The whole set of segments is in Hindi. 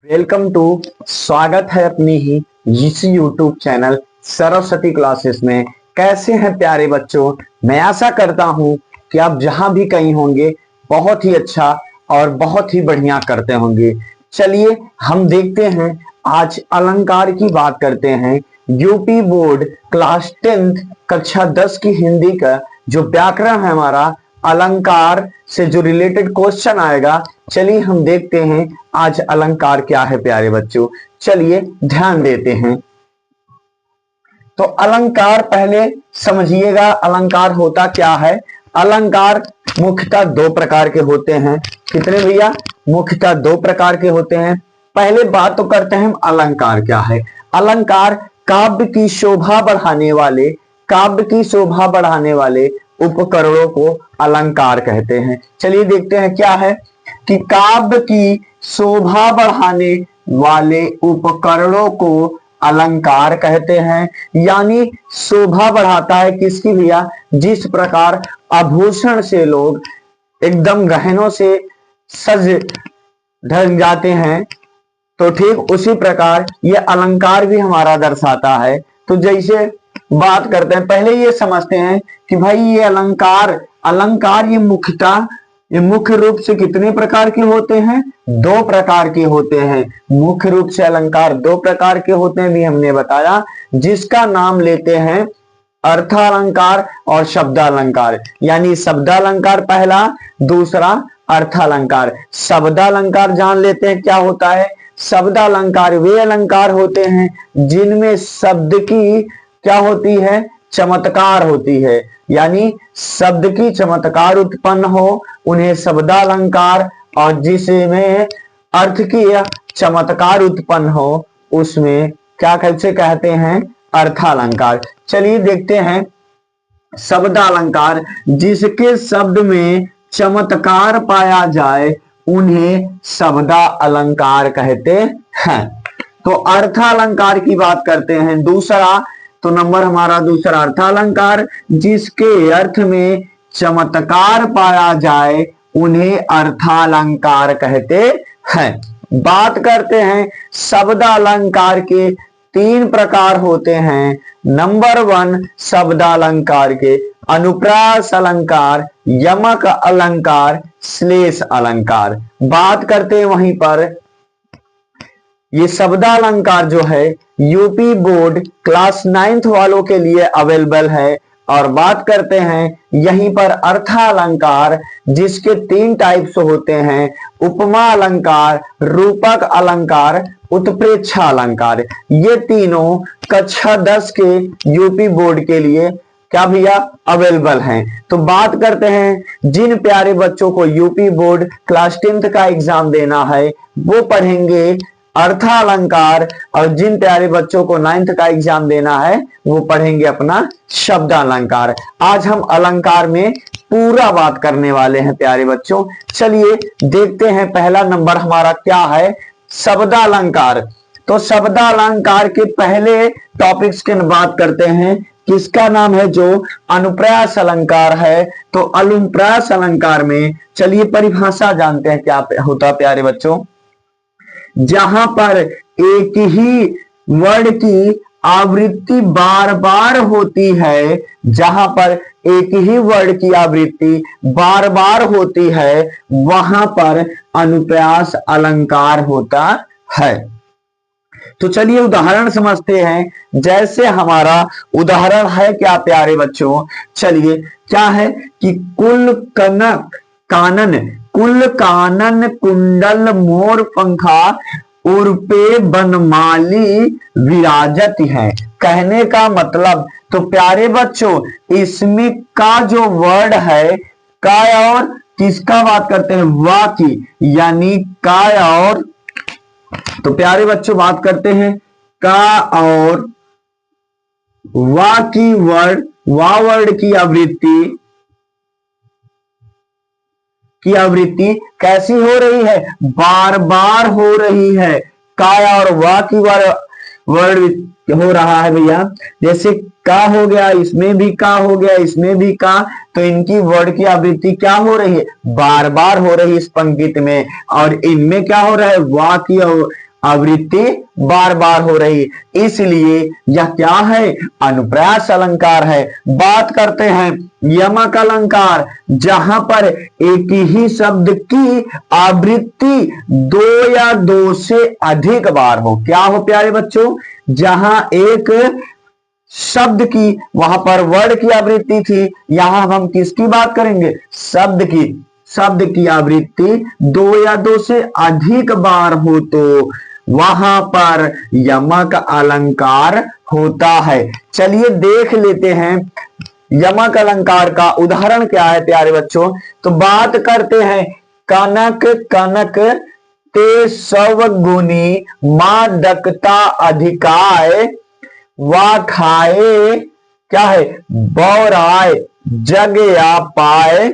वेलकम टू स्वागत है अपनी ही इसी यूट्यूब चैनल सरस्वती क्लासेस में। कैसे हैं प्यारे बच्चों, मैं आशा करता हूं कि आप जहां भी कहीं होंगे बहुत ही अच्छा और बहुत ही बढ़िया करते होंगे। चलिए हम देखते हैं, आज अलंकार की बात करते हैं। यूपी बोर्ड क्लास 10th कक्षा 10 की हिंदी का जो व्याकरण है हमारा, अलंकार से जो रिलेटेड क्वेश्चन आएगा, चलिए हम देखते हैं आज अलंकार क्या है प्यारे बच्चों। चलिए ध्यान देते हैं। तो अलंकार पहले समझिएगा, अलंकार होता क्या है। अलंकार मुख्यतः दो प्रकार के होते हैं। कितने भैया? मुख्यतः दो प्रकार के होते हैं। पहले बात तो करते हैं अलंकार क्या है। अलंकार काव्य की शोभा बढ़ाने वाले, काव्य की शोभा बढ़ाने वाले उपकरणों को अलंकार कहते हैं। चलिए देखते हैं क्या है कि काव्य की शोभा बढ़ाने वाले उपकरणों को अलंकार कहते हैं। यानी शोभा बढ़ाता है किसकी भैया? जिस प्रकार आभूषण से लोग एकदम गहनों से सज ढंग जाते हैं, तो ठीक उसी प्रकार ये अलंकार भी हमारा दर्शाता है। तो जैसे बात करते हैं, पहले ये समझते हैं कि भाई ये अलंकार, ये मुख्यतः ये मुख्य रूप से कितने प्रकार के होते हैं? दो प्रकार के होते हैं। मुख्य रूप से अलंकार दो प्रकार के होते हैं भी हमने बताया, जिसका नाम लेते हैं अर्थालंकार और शब्दालंकार। यानी शब्दालंकार पहला, दूसरा अर्थालंकार। शब्दालंकार जान लेते हैं क्या होता है। शब्दालंकार वे अलंकार होते हैं जिनमें शब्द की क्या होती है? चमत्कार होती है। यानी शब्द की चमत्कार उत्पन्न हो, उन्हें शब्दालंकार, और जिसमें अर्थ की चमत्कार उत्पन्न हो उसमें क्या कैसे कहते हैं? अर्थालंकार। चलिए देखते हैं शब्दालंकार। जिसके शब्द में चमत्कार पाया जाए उन्हें शब्दा अलंकार कहते हैं। तो अर्थालंकार की बात करते हैं। दूसरा तो नंबर हमारा दूसरा अर्थालंकार, जिसके अर्थ में चमत्कार पाया जाए उन्हें अर्थालंकार कहते हैं। बात करते हैं शब्दालंकार के तीन प्रकार होते हैं। नंबर 1 शब्दालंकार के अनुप्रास अलंकार, यमक अलंकार, श्लेष अलंकार। बात करते हैं वहीं पर ये शब्दालंकार जो है यूपी बोर्ड क्लास 9th वालों के लिए अवेलेबल है। और बात करते हैं यहीं पर अर्थालंकार, जिसके तीन टाइप्स होते हैं। उपमा अलंकार, रूपक अलंकार, उत्प्रेक्षा अलंकार। ये तीनों कक्षा 10 के यूपी बोर्ड के लिए क्या भैया? अवेलेबल हैं। तो बात करते हैं जिन प्यारे बच्चों को यूपी बोर्ड क्लास 10th का एग्जाम देना है वो पढ़ेंगे अर्थालंकार, और जिन प्यारे बच्चों को 9th का एग्जाम देना है वो पढ़ेंगे अपना शब्दालंकार। आज हम अलंकार में पूरा बात करने वाले हैं प्यारे बच्चों। चलिए देखते हैं पहला नंबर हमारा क्या है? शब्दालंकार। तो शब्दालंकार के पहले टॉपिक्स की बात करते हैं। किसका नाम है? जो अनुप्रास अलंकार है। तो अनुप्रास अलंकार में चलिए परिभाषा जानते हैं क्या होता प्यारे बच्चों। जहां पर एक ही वर्ड की आवृत्ति बार बार होती है, जहां पर एक ही वर्ड की आवृत्ति बार बार होती है, वहां पर अनुप्रास अलंकार होता है। तो चलिए उदाहरण समझते हैं। जैसे हमारा उदाहरण है क्या प्यारे बच्चों? चलिए क्या है कि कुल कनक कानन, कुल कानन कुंडल मोर पंखा उर्पे बनमाली विराजत है। कहने का मतलब, तो प्यारे बच्चों इसमें का जो वर्ड है, का और किसका बात करते हैं? वा की, यानी का और, तो प्यारे बच्चों बात करते हैं का और वा की वर्ड, वा वर्ड की आवृत्ति कैसी हो रही है? बार बार हो रही है। काया और वा की वर्ड हो रहा है भैया। जैसे का हो गया, इसमें भी का हो गया, इसमें भी का, तो इनकी वर्ड की आवृत्ति क्या हो रही है? बार बार हो रही है इस पंक्ति में। और इनमें क्या हो रहा है? वा की आवृत्ति बार बार हो रही, इसलिए यह क्या है, अनुप्रास अलंकार है। बात करते हैं यमक अलंकार, जहां पर एक ही शब्द की आवृत्ति दो या दो से अधिक बार हो। क्या हो प्यारे बच्चों, जहां एक शब्द की, वहां पर वर्ड की आवृत्ति थी, यहां हम किसकी बात करेंगे, शब्द की। शब्द की आवृत्ति दो या दो से अधिक बार हो तो वहां पर यमक अलंकार होता है। चलिए देख लेते हैं यमक अलंकार का उदाहरण क्या है प्यारे बच्चों। तो बात करते हैं कनक कनक ते सव गुनी मादकता अधिकाय वा खाए, क्या है, बौराय जग या पाए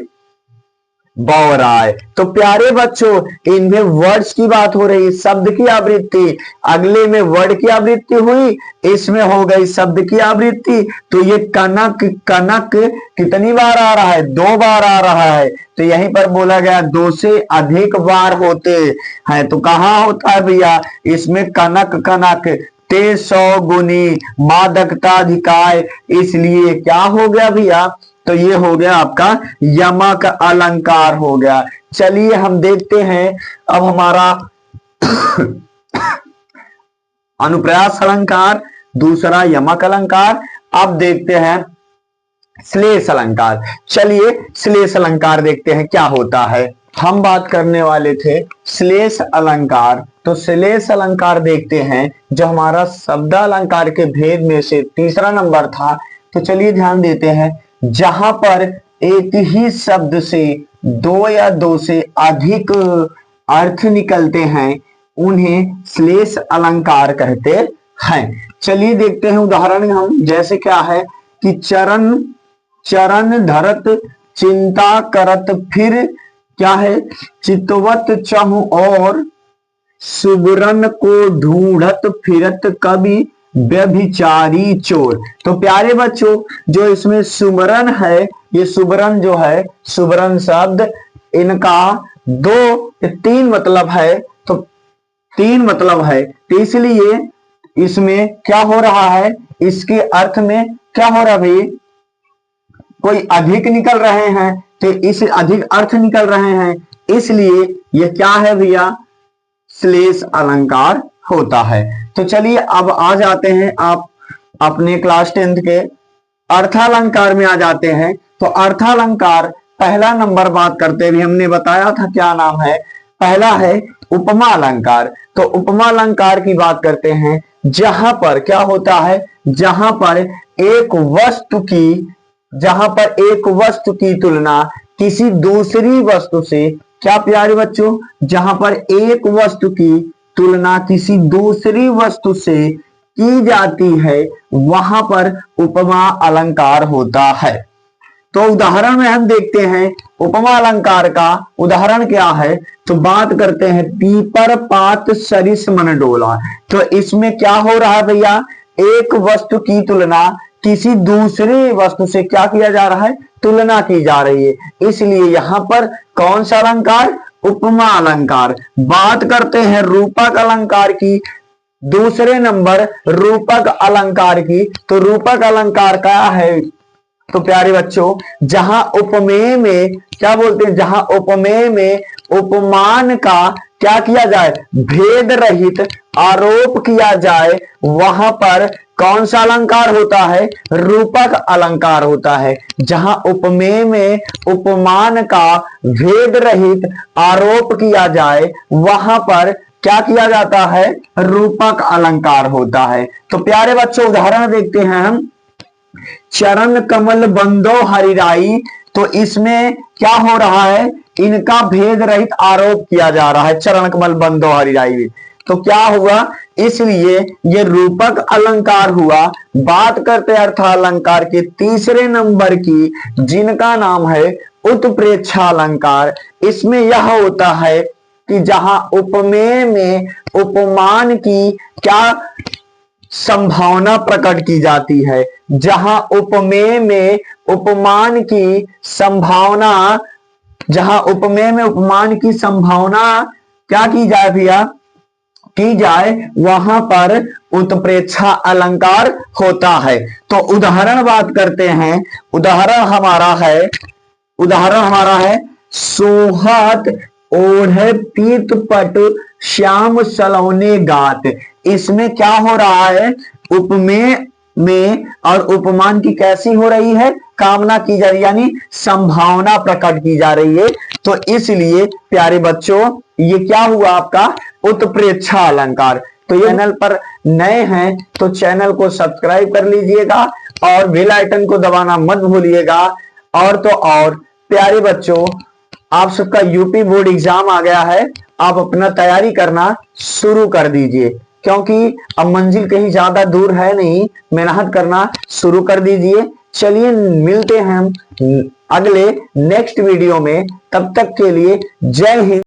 बौराय। तो प्यारे बच्चों इनमें वर्ड्स की बात हो रही है, शब्द की आवृत्ति, अगले में वर्ड की आवृत्ति हुई, इसमें हो गई शब्द की आवृत्ति। तो ये कनक कनक कितनी बार आ रहा है, दो बार आ रहा है। तो यहीं पर बोला गया दो से अधिक बार होते हैं। तो कहां होता है भैया, इसमें कनक कनक ते सौ गुनी मादकता अधिकाय, इसलिए क्या हो गया भैया, तो ये हो गया आपका यमक अलंकार हो गया। चलिए हम देखते हैं अब हमारा अनुप्रास अलंकार, दूसरा यमक अलंकार। अब देखते हैं श्लेष अलंकार। चलिए श्लेष अलंकार देखते हैं क्या होता है। हम बात करने वाले थे श्लेष अलंकार, तो श्लेष अलंकार देखते हैं जो हमारा शब्द अलंकार के भेद में से तीसरा नंबर था। तो चलिए ध्यान देते हैं, जहां पर एक ही शब्द से दो या दो से अधिक अर्थ निकलते हैं उन्हें श्लेष अलंकार कहते हैं। चलिए देखते हैं उदाहरण हम, जैसे क्या है कि चरण चरण धरत चिंता करत फिर, क्या है, चितवत चहु और सुबरन को ढूंढत फिरत कभी व्यभिचारी चोर। तो प्यारे बच्चों जो इसमें सुबरन है, ये सुबरन जो है, सुबरन शब्द, इनका दो तीन मतलब है। तो तीन मतलब है, तो इसलिए इसमें क्या हो रहा है, इसके अर्थ में क्या हो रहा है भाई, कोई अधिक निकल रहे हैं, तो इस अधिक अर्थ निकल रहे हैं, इसलिए ये क्या है भैया, श्लेष अलंकार होता है। तो चलिए अब आ जाते हैं आप अपने क्लास 10th के अर्थालंकार में आ जाते हैं। तो अर्थालंकार पहला नंबर बात करते हुए हमने बताया था क्या नाम है, पहला है उपमा अलंकार। तो उपमा अलंकार की बात करते हैं, जहां पर क्या होता है, जहां पर एक वस्तु की तुलना किसी दूसरी वस्तु से, क्या प्यारे बच्चों, जहां पर एक वस्तु की तुलना किसी दूसरी वस्तु से की जाती है वहां पर उपमा अलंकार होता है। तो उदाहरण में हम देखते हैं उपमा अलंकार का उदाहरण क्या है। तो बात करते हैं पीपर पात सरिस मन डोला। तो इसमें क्या हो रहा है भैया, एक वस्तु की तुलना किसी दूसरी वस्तु से क्या किया जा रहा है, तुलना की जा रही है, इसलिए यहां पर कौन सा अलंकार, उपमा अलंकार। बात करते हैं रूपक अलंकार की, दूसरे नंबर रूपक अलंकार की। तो रूपक अलंकार क्या है, तो प्यारे बच्चों जहां उपमेय में क्या बोलते हैं, जहां उपमेय में उपमान का क्या किया जाए, भेद रहित आरोप किया जाए, वहां पर कौन सा अलंकार होता है, रूपक अलंकार होता है। जहां उपमेय में उपमान का भेद रहित आरोप किया जाए वहां पर क्या किया जाता है, रूपक अलंकार होता है। तो प्यारे बच्चों उदाहरण देखते हैं हम, चरण कमल बंदो हरिराई। तो इसमें क्या हो रहा है, इनका भेद रहित आरोप किया जा रहा है, चरण कमल बंदो हरिराई। तो क्या हुआ, इसलिए ये रूपक अलंकार हुआ। बात करते अर्थालंकार के तीसरे नंबर की, जिनका नाम है उत्प्रेक्षा अलंकार। इसमें यह होता है कि जहां उपमेय में उपमान की क्या संभावना प्रकट की जाती है, जहां उपमेय में उपमान की संभावना, जहां उपमेय में उपमान की संभावना क्या की जाए भैया, की जाए वहां पर उत्प्रेक्षा अलंकार होता है। तो उदाहरण बात करते हैं। उदाहरण हमारा है सोहत ओढ़े पीत पट श्याम सलोने गात। इसमें क्या हो रहा है, उपमेय में और उपमान की कैसी हो रही है, कामना की जा रही है, यानी संभावना प्रकट की जा रही है। तो इसलिए प्यारे बच्चों ये क्या हुआ आपका उत्प्रेक्षा अलंकार। तो ये चैनल पर नए हैं तो चैनल को सब्सक्राइब कर लीजिएगा और बेल आइकन को दबाना मत भूलिएगा। और तो और प्यारे बच्चों आप सबका यूपी बोर्ड एग्जाम आ गया है, आप अपना तैयारी करना शुरू कर दीजिए, क्योंकि अब मंजिल कहीं ज्यादा दूर है नहीं, मेहनत करना शुरू कर दीजिए। चलिए मिलते हैं हम अगले नेक्स्ट वीडियो में, तब तक के लिए जय हिंद।